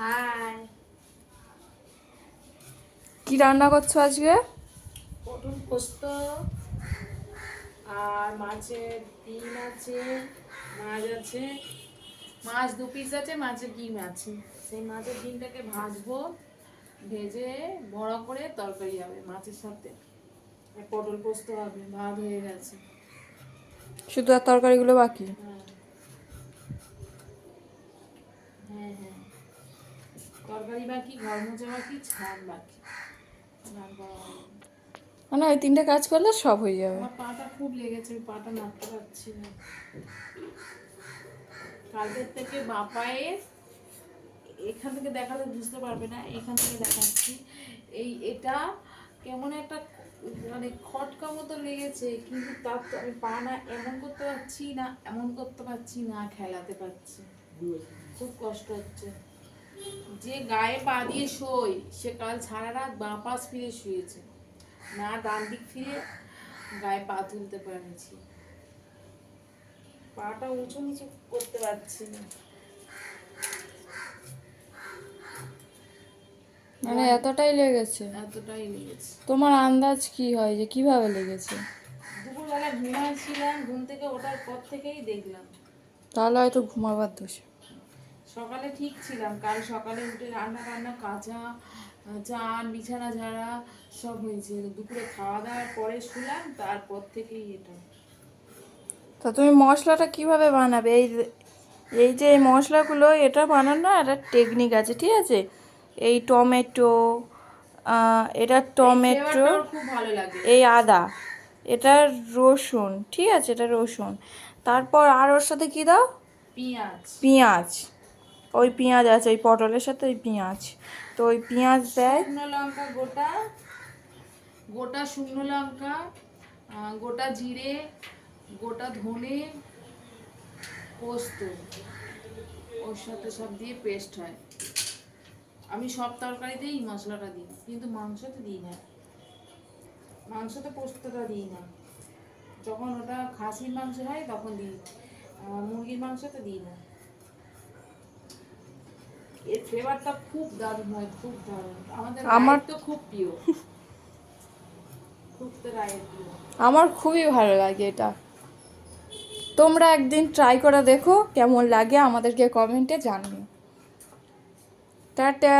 High, কি রান্না করছো আজকে? পটল পোস্ত আর মাছের ডিম আছে, মাছ আছে, মাছ 2 পিস আছে, মাছের ডিম আছে। সেই মাছের ডিমটাকে ভাজবো, ভেজে বড় করে তরকারি হবে মাছের সাথে। আর পটল পোস্ত হবে, ভাত হয়ে গেছে। শুধু আর তরকারিগুলো বাকি? হ্যাঁ হ্যাঁ হ্যাঁ, তরকারি বাকি, ঘর মোছা বাকি, ছাদ বাকি। স্নান করা হয়নি। মানে ওই 3টে কাজ করলে সব হয়ে যাবে। আমার পাটা খুব লেগেছে, আমি পাটা নাড়তে পারছি না। কালকের থেকে বাপায়ের, এখান থেকে দেখালে বুঝতে পারবে না, এখান থেকে দেখাচ্ছি। এটা কেমন একটা মানে খটকা মতো লেগেছে, কিন্তু তার তো আমি পা না এমন করতে পারছি না, এমন করতে পারছি না, খেলাতে পারছি, খুব কষ্ট হচ্ছে। যে গায়ে পা দিয়ে শোয় সে কাল সারা রাত বাঁ পাশ ফিরে শুয়েছে, না ডান দিক ফিরে গায়ে পা তুলতে পেরেছি। পাটা উঁচু নিচু করতে পারছি না। মানে এতটাই লেগেছে? এতটাই লেগেছে। তোমার আন্দাজ কি হয় যে কিভাবে লেগেছে? দুপুরবেলা ঘুমাচ্ছিলাম, ঘুম থেকে ওঠার পর থেকেই দেখলাম। তাহলে হয়তো ঘুমাবার দোষে। সকালে ঠিক ছিলাম, কাল সকালে উঠে রান্না বান্না, কাঁচা চান, বিছানা ঝাড়া সব হয়েছে। দুপুরে খাওয়া দাওয়ার পরে শুলাম, তারপর থেকেই এটা। তা তুমি মশলাটা কিভাবে বানাবে? এই যে এই মশলাগুলো, এটা বানানো একটা টেকনিক আছে, ঠিক আছে? এই টমেটো, এটা টমেটো, খুব ভালো লাগে। এই আদা, এটা রসুন, ঠিক আছে? এটা রসুন। তারপর আর ওর সাথে কি দাও? পেঁয়াজ। পেঁয়াজ। ওই পেঁয়াজ আছে, ওই পটলের সাথে ওই পেঁয়াজ। তো ওই পেঁয়াজ দেয়। শুকনো লঙ্কা গোটা, গোটা শুকনো লঙ্কা, গোটা জিরে, গোটা ধনে, পোস্ত, ওর সাথে সব দিয়ে পেস্ট হয়। আমি সব তরকারিতেই এই মশলাটা দিই, কিন্তু মাংসতে দিই না। মাংসতে পোস্তটা দিই না। যখন ওটা খাসির মাংস হয় তখন দিই, মুরগির মাংসতে দিই না। এর ফ্লেভারটা খুব দারুণ হয়, খুব দারুণ। আমাদের আমার রায়ের তো খুব প্রিয়, খুব তো রায়ের প্রিয়। আমার খুবই ভালো লাগে এটা। তোমরা একদিন ট্রাই করে দেখো, কেমন লাগে আমাদেরকে কমেন্টে জানিও। টাটা।